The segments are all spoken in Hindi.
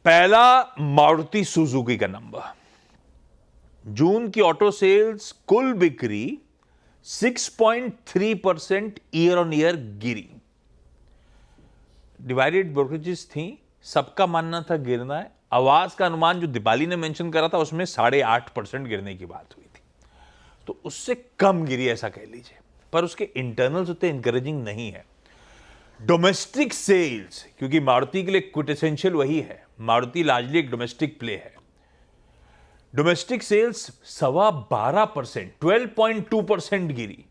पहला मारुति सुजुकी का नंबर, जून की ऑटो सेल्स कुल बिक्री 6.3% year on year Giri. Divided brokerages थी, सबका मानना था गिरना है। आवाज का अनुमान जो दीपाली ने मेंशन करा था उसमें 8.5% गिरने की बात हुई थी, तो उससे कम गिरी ऐसा कह लीजिए, पर उसके इंटरनल्स उतने इंकरेजिंग नहीं है। डोमेस्टिक सेल्स, क्योंकि मारुति के लिए क्विटेसेंशियल वही है, मारुति लार्जली एक डोमेस्टिक प्ले है। डोमेस्टिक सेल्स 12.25%, 12.2% गिरी।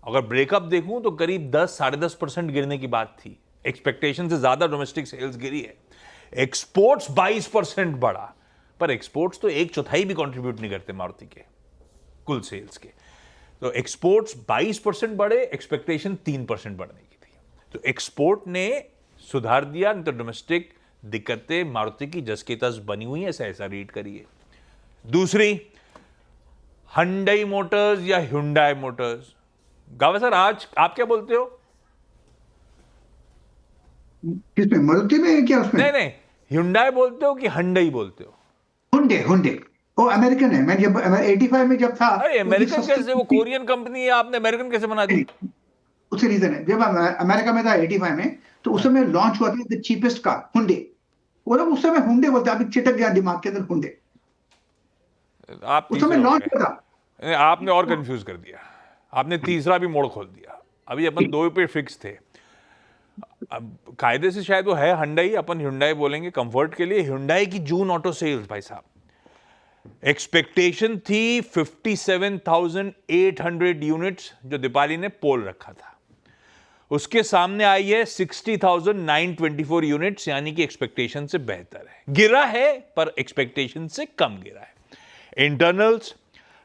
अगर ब्रेकअप देखूं तो करीब 10-10.5% गिरने की बात थी, एक्सपेक्टेशन से ज्यादा डोमेस्टिक सेल्स गिरी है। एक्सपोर्ट्स 22% बढ़ा, पर एक्सपोर्ट्स तो 1/4 भी कंट्रीब्यूट नहीं करते मारुति के कुल सेल्स के, तो एक्सपोर्ट्स 22% बढ़े, एक्सपेक्टेशन 3% बढ़ने की थी, तो एक्सपोर्ट ने सुधार दिया, नहीं तो डोमेस्टिक दिक्कतें मारुति की जस की तस बनी हुई है, ऐसा रीड करिए। दूसरी, हंडई मोटर्स या ह्युंडई मोटर्स। गावा सर, आज आप क्या बोलते हो? किसमें, मारुति में क्या उसमें? नहीं नहीं, ह्युंडई बोलते हो कि हंडई बोलते हो? हुंडे, हुंडे वो अमेरिकन है। मैं जब 85 में जब था, अरे उसकी अमेरिकन सस्ती कैसे? वो थी। कोरियन कंपनी है, आपने अमेरिकन कैसे बना दी? उससे रीजन है, जब अमेरिका में था 85 में, तो उस समय लॉन्च हुआ था द चीपेस्ट कार हुंडे। वो लोग उस समय हुंडे बोलते, अभी चिटक गया दिमाग के अंदर हुंडे। आप उस समय तीसरे हो लॉन्च गए, हुआ था। आपने और कंफ्यूज कर दिया, आपने तीसरा भी मोड़ खोल दिया। अभी अपन दो पे फिक्स थे, अब कायदे से शायद वो है हंडई, अपन ह्युंडई बोलेंगे कंफर्ट के लिए। ह्युंडई की जून ऑटो सेल्स भाई साहब, एक्सपेक्टेशन थी 57,800 यूनिट्स, जो दीपाली ने पोल रखा था, उसके सामने आई है 60,924 यूनिट्स, यानी कि एक्सपेक्टेशन से बेहतर है। गिरा है पर एक्सपेक्टेशन से कम गिरा है। इंटरनल्स,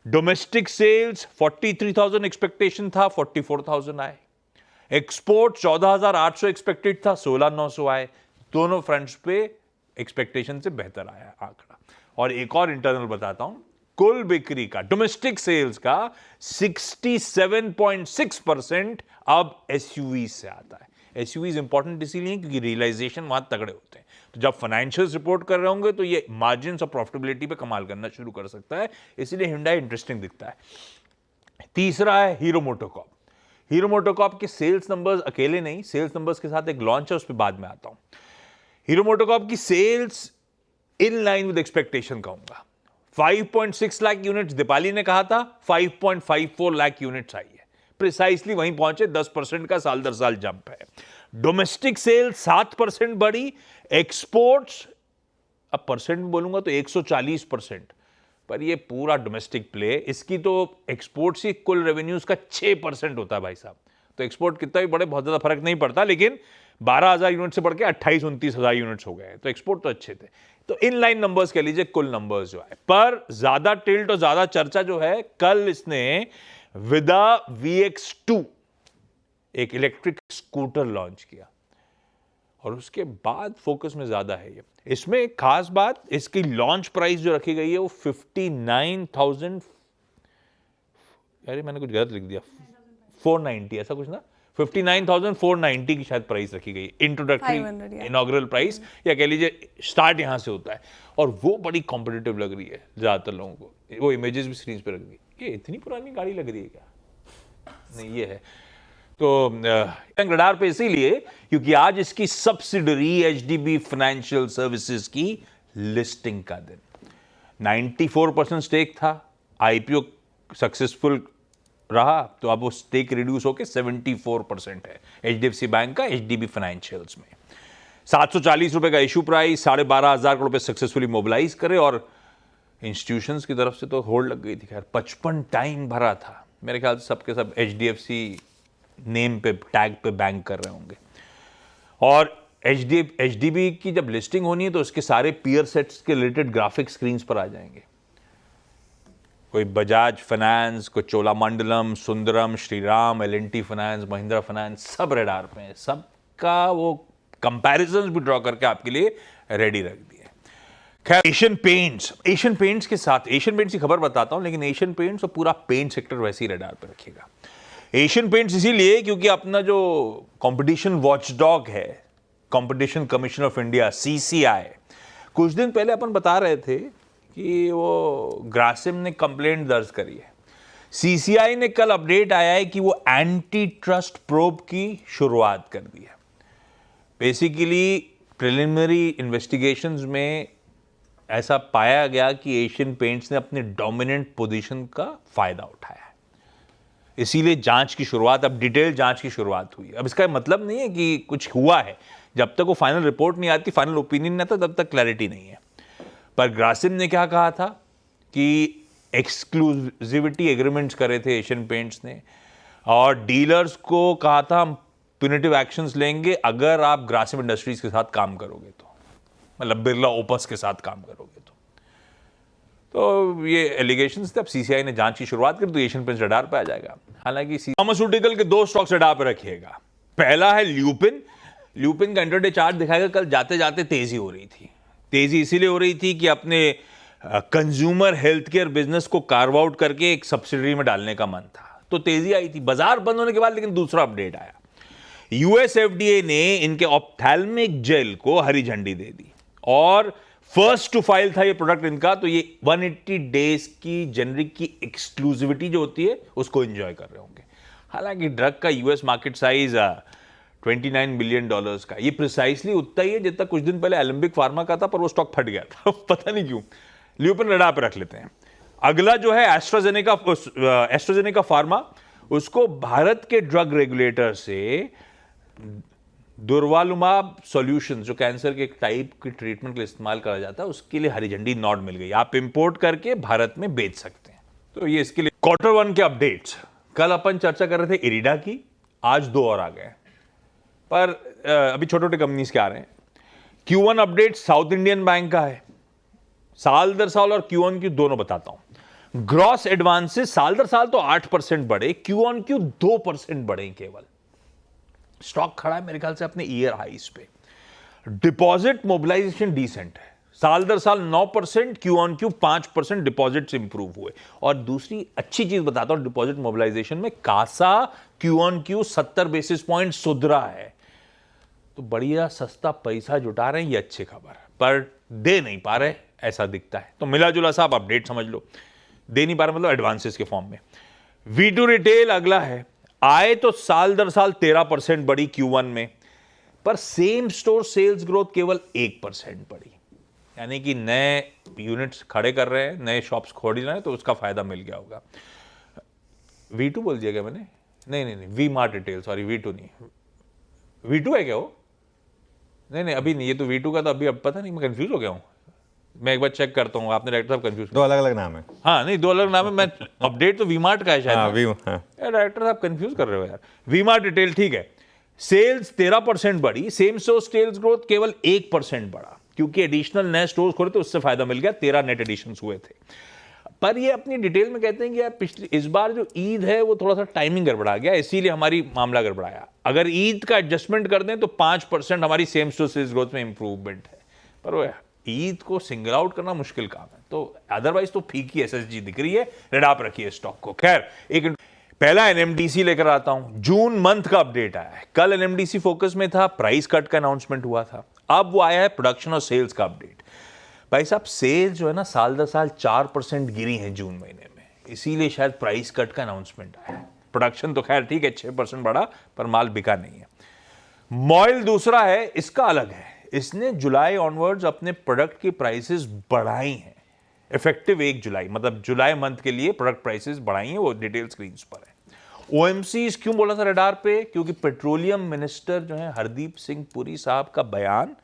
डोमेस्टिक सेल्स 43,000 एक्सपेक्टेशन था, 44,000 आए। एक्सपोर्ट 14,800 एक्सपेक्टेड था, 16,900 आए। दोनों फ्रंट्स पे एक्सपेक्टेशन से बेहतर आया आंकड़ा। और एक और इंटरनल बताता हूं, कुल बिक्री का, डोमेस्टिक सेल्स का 67.6% अब एसयूवी से आता है। एसयूवीज इंपॉर्टेंट इसीलिए क्योंकि रियलाइजेशन वहां तगड़े होते हैं, तो जब फाइनेंशियल्स रिपोर्ट कर रहे होंगे तो ये मार्जिन और प्रॉफिटेबिलिटी पे कमाल करना शुरू कर सकता है, इसीलिए Hyundai इंटरेस्टिंग दिखता है। तीसरा है हीरो मोटोकॉर्प। हीरो मोटोकॉर्प के सेल्स नंबर्स अकेले नहीं, सेल्स नंबर्स के साथ एक लॉन्च है, उस पर बाद में आता हूं। हीरो मोटोकॉर्प की sales in line with expectation कहूंगा। 5.6 लाख यूनिट्स दीपाली ने कहा था, 5.54 लाख यूनिट्स आई है, प्रिसाइसली वहीं पहुंचे। 10% का साल दर साल जंप है। डोमेस्टिक सेल 7% बढ़ी, एक्सपोर्ट्स अब परसेंट बोलूंगा तो 140%, पर ये पूरा डोमेस्टिक प्ले, इसकी तो एक्सपोर्ट्स ही कुल रेवेन्यूज का 6% होता है भाई साहब, तो एक्सपोर्ट कितना भी बढ़े बहुत ज्यादा फर्क नहीं पड़ता, लेकिन 12,000 यूनिट से बढ़ के 28-29,000 यूनिट्स हो गए, तो एक्सपोर्ट तो अच्छे थे। तो इन लाइन नंबर्स कह लीजिए, कुल नंबर्स जो है, पर ज्यादा टिल्ट और ज्यादा चर्चा जो है, कल इसने विदा VX2 एक इलेक्ट्रिक स्कूटर लॉन्च किया, और उसके बाद फोकस में ज्यादा है ये। इसमें एक खास बात, इसकी लॉन्च प्राइस जो रखी गई है वो 59,000, अरे मैंने कुछ गलत लिख दिया, 490 ऐसा कुछ ना, 59,490 की शायद प्राइस रखी गई, इंट्रोडक्टरी इनॉग्रल प्राइस, या कह लीजिए स्टार्ट यहां से होता है, और वो बड़ी कॉम्पिटिटिव लग रही है ज्यादातर लोगों को। वो इमेजेस भी स्क्रीन पे रख दी, ये इतनी पुरानी गाड़ी लग रही है क्या? नहीं, ये है। तो रडार पे इसीलिए क्योंकि आज इसकी सब्सिडरी HDB फाइनेंशियल सर्विसेज की लिस्टिंग का दिन। 94% स्टेक था, IPO सक्सेसफुल रहा, तो अब वो स्टेक रिड्यूस होकर 74% है HDFC बैंक का HDB फाइनेंशियल्स में। 740 रुपए का इशू प्राइस, 12,500 करोड़ रुपए सक्सेसफुली मोबिलाइज करे, और इंस्टीट्यूशंस की तरफ से तो होल्ड लग गई थी। खैर 55 टाइम भरा था, मेरे ख्याल से सबके सब HDFC नेम पे, टैग पे बैंक कर रहे होंगे। और HDB की जब लिस्टिंग होनी है तो उसके सारे पीयर सेट्स के रिलेटेड ग्राफिक स्क्रीन पर आ जाएंगे। कोई बजाज फाइनेंस, कोई Cholamandalam, Sundaram, Shriram, L&T finance, Mahindra finance, सब रडार पे हैं, सबका वो कंपैरिजन भी ड्रॉ करके आपके लिए रेडी रख दिए। खैर, एशियन पेंट्स के साथ, एशियन पेंट्स की खबर बताता हूं, लेकिन एशियन पेंट्स और पूरा पेंट सेक्टर वैसे ही रडार पे रखिएगा। एशियन पेंट्स इसीलिए क्योंकि अपना जो कंपटीशन वॉचडॉग है, competition commission of India CCI, कुछ दिन पहले अपन बता रहे थे कि वो ग्रासिम ने कंप्लेंट दर्ज करी है। सीसीआई ने कल अपडेट आया है कि वो एंटी ट्रस्ट प्रोब की शुरुआत कर दी है। बेसिकली प्रिलिमिनरी इन्वेस्टिगेशंस में ऐसा पाया गया कि एशियन पेंट्स ने अपने डोमिनेंट पोजीशन का फायदा उठाया है, इसीलिए जांच की शुरुआत, अब डिटेल जांच की शुरुआत हुई। अब इसका मतलब नहीं है कि कुछ हुआ है, जब तक वो फाइनल रिपोर्ट नहीं आती, फाइनल ओपिनियन नहीं आता, तब तक क्लैरिटी नहीं है। पर ग्रासिम ने क्या कहा था कि एक्सक्लूसिविटी एग्रीमेंट्स करे थे एशियन पेंट्स ने, और डीलर्स को कहा था हम प्यूनिटिव एक्शंस लेंगे अगर आप ग्रासिम इंडस्ट्रीज के साथ काम करोगे तो, मतलब बिरला ओपस के साथ काम करोगे तो ये एलिगेशंस थे। अब सीसीआई ने जांच की शुरुआत कर, तो एशियन पेंट्स रडार पे आ जाएगा। हालांकि फार्मास्यूटिकल के 2 स्टॉक्स रडार पे रखिएगा। पहला है ल्यूपिन। ल्यूपिन का इंट्राडे चार्ट दिखाएगा, कल जाते जाते तेजी हो रही थी। तेजी इसीलिए हो रही थी कि अपने कंज्यूमर हेल्थ केयर बिजनेस को कार्व आउट करके एक सब्सिडरी में डालने का मन था, तो तेजी आई थी बाजार बंद होने के बाद। लेकिन दूसरा अपडेट आया, यूएस एफडीए ने इनके ऑप्थेल्मिक जेल को हरी झंडी दे दी और फर्स्ट टू फाइल था ये प्रोडक्ट इनका, तो ये 180 डेज की जेनरिक की एक्सक्लूसिविटी जो होती है उसको एंजॉय कर रहे होंगे। हालांकि ड्रग का यूएस मार्केट साइज $29 बिलियन का, ये प्रिसाइसली उतना ही है जितना कुछ दिन पहले एलिम्बिक फार्मा का था, पर वो स्टॉक फट गया था पता नहीं क्यों। ल्यूपिन रडार पे रख लेते हैं। अगला जो है एस्ट्राजेनेका फार्मा, उसको भारत के ड्रग रेगुलेटर से दुर्वालुमाब सॉल्यूशन, जो कैंसर के एक टाइप की ट्रीटमेंट के लिए इस्तेमाल करा जाता है, उसके लिए हरी झंडी नॉट मिल गई। आप इंपोर्ट करके भारत में बेच सकते हैं। तो ये इसके लिए Q1 के अपडेट्स। कल अपन चर्चा कर रहे थे इरिडा की, आज 2 और आ गए, पर अभी छोटे छोटे कंपनीज के आ रहे हैं। Q1 update south Indian bank का है, साल दर साल और Q1 Q दोनों बताता हूं। ग्रॉस एडवांसेस साल दर साल तो 8% बढ़े, Q1 Q 2% बढ़े केवल। स्टॉक खड़ा है मेरे ख्याल से अपने ईयर हाइस पे। डिपॉजिट मोबिलाइजेशन डिसेंट है, साल दर साल 9%, Q1 Q 5% डिपॉजिट्स इंप्रूव हुए। और दूसरी अच्छी चीज बताता हूं डिपॉजिट मोबिलाइजेशन में, Kasa Q1 Q 70 basis point सुधरा है। तो बढ़िया सस्ता पैसा जुटा रहे हैं, ये अच्छी खबर, पर दे नहीं पा रहे ऐसा दिखता है। तो मिला जुला सा आप अपडेट समझ लो, दे नहीं पा रहे मतलब एडवांसेस के फॉर्म में। V2 रिटेल अगला है, आए तो साल दर साल 13% बढ़ी Q1 में, पर सेम स्टोर सेल्स ग्रोथ केवल 1% बढ़ी। यानी कि नए यूनिट्स खड़े कर रहे हैं, नए शॉप्स खोल रहे हैं, तो उसका फायदा मिल गया होगा। V2 बोल दिया क्या मैंने? नहीं, we mart retail, sorry V2 नहीं, V2 है क्या वो? नहीं अभी नहीं, ये तो V2 का, तो अभी अब पता नहीं, मैं कंफ्यूज हो गया हूँ। मैं एक बार चेक करता हूँ, आपने डायरेक्टर साहब कंफ्यूज, 2 अलग अलग नाम है। हाँ नहीं, 2 अलग नाम है। मैं अपडेट तो वीमार्ट का है शायद। हाँ, यार डायरेक्टर साहब कंफ्यूज कर रहे हो यार। वीमार्ट रिटेल ठीक है, सेल्स 13% बढ़ी, सेम स्टोर सेल्स ग्रोथ केवल 1% बढ़ा, क्योंकि एडिशनल नए स्टोर्स खोले तो उससे फायदा मिल गया, 13 नेट एडिशंस हुए थे। पर ये अपनी डिटेल में कहते हैं कि यार पिछली इस बार जो ईद है वो थोड़ा सा टाइमिंग गड़बड़ा गया, इसीलिए हमारी मामला गड़बड़ाया। अगर ईद का एडजस्टमेंट कर दें तो 5% हमारी सेम स्टोर सेल्स ग्रोथ में इंप्रूवमेंट है। पर वो ईद को सिंगल आउट करना मुश्किल काम है, तो अदरवाइज तो फीकी एसएसजी दिख रही है। रडार पर रखिए स्टॉक को। खैर, एक पहला एनएमडीसी लेकर आता हूं। जून मंथ का अपडेट आया है। कल एनएमडीसी फोकस में था, प्राइस कट का अनाउंसमेंट हुआ था। अब वो आया है प्रोडक्शन और सेल्स का अपडेट। भाई साहब, सेल्स जो है ना साल दर साल 4% गिरी है जून महीने में, इसीलिए शायद प्राइस कट का अनाउंसमेंट आया है। प्रोडक्शन तो खैर ठीक है, 6% बढ़ा, पर माल बिका नहीं है। मॉइल दूसरा है, इसका अलग है। इसने जुलाई ऑनवर्ड्स अपने प्रोडक्ट की प्राइसेस बढ़ाई हैं, इफेक्टिव 1 जुलाई, मतलब जुलाई मंथ के लिए प्रोडक्ट प्राइसेस बढ़ाई हैं। वो डिटेल स्क्रीन पर है। ओएमसीज क्यों बोला था रडार पे? क्योंकि पेट्रोलियम मिनिस्टर जो है हरदीप सिंह पुरी साहब का बयान,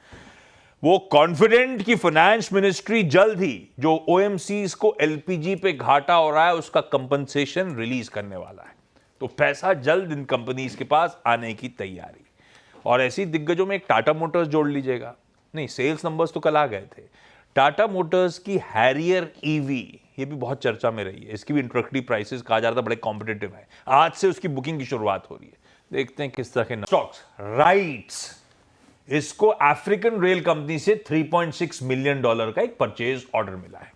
वो कॉन्फिडेंट कि फाइनेंस मिनिस्ट्री जल्द ही जो ओएमसीज को एलपीजी पे घाटा हो रहा है उसका कंपनसेशन रिलीज करने वाला है। तो पैसा जल्द इन कंपनीज के पास आने की तैयारी। और ऐसी दिग्गजों में एक टाटा मोटर्स जोड़ लीजिएगा। नहीं, सेल्स नंबर्स तो कल आ गए थे। टाटा मोटर्स की हैरियर ईवी, ये भी बहुत चर्चा में रही है। इसकी भी इंट्रोडक्टरी प्राइसेस कहा जा रहा था बड़े कॉम्पिटिटिव है। आज से उसकी बुकिंग की शुरुआत हो रही है। देखते हैं किस तरह के स्टॉक्स। राइट्स, इसको अफ्रीकन रेल कंपनी से $3.6 मिलियन का एक परचेज ऑर्डर मिला है।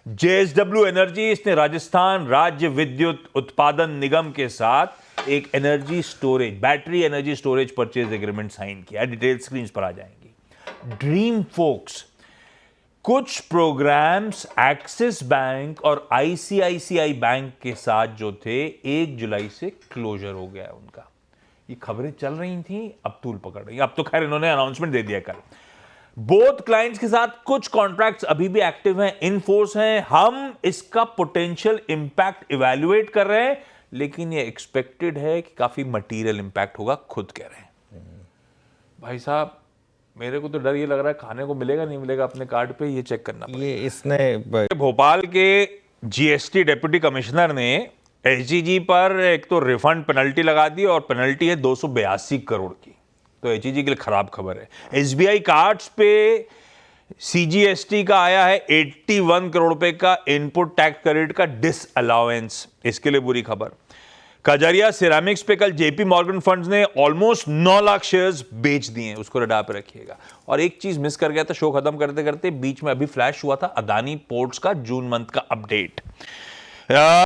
जेएसडब्ल्यू एनर्जी, इसने राजस्थान राज्य विद्युत उत्पादन निगम के साथ एक energy storage, battery energy storage purchase agreement sign किया। डिटेल स्क्रीन पर आ जाएंगी। ड्रीम फोक्स, कुछ प्रोग्राम्स एक्सिस बैंक और आईसीआईसीआई बैंक के साथ जो थे 1 जुलाई से क्लोजर हो गया है उनका। ये खबरें चल रही थी, अब तूल पकड़ रही। अब तो खैर इन्होंने अनाउंसमेंट दे दिया कल। बोथ क्लाइंट्स के साथ कुछ कॉन्ट्रैक्ट्स अभी भी एक्टिव हैं, इन फोर्स हैं। हम इसका पोटेंशियल इंपैक्ट इवैल्यूएट कर रहे हैं, लेकिन ये एक्सपेक्टेड है कि काफी मटीरियल इंपैक्ट होगा, खुद कह रहे हैं। भाई साहब, मेरे को तो डर ये लग रहा है खाने को मिलेगा नहीं मिलेगा अपने कार्ड पे, ये चेक करना पड़ेगा। ये इसने भोपाल के जीएसटी डिप्टी कमिश्नर ने एचईजी पर एक तो रिफंड पेनल्टी लगा दी और पेनल्टी है 282 करोड़ की। तो एचईजी के लिए खराब खबर है। एसबीआई कार्ड्स पे सीजीएसटी का आया है 81 करोड़ रुपए का इनपुट टैक्स क्रेडिट का डिसअलाउंस, इसके लिए बुरी खबर। कजारिया सिरामिक्स पे कल जेपी मॉर्गन फंड्स ने ऑलमोस्ट 9 लाख शेयर्स बेच दिए, उसको रडार पे रखिएगा। और एक चीज मिस कर गया था शो खत्म करते करते, बीच में अभी फ्लैश हुआ था अदानी पोर्ट्स का जून मंथ का अपडेट।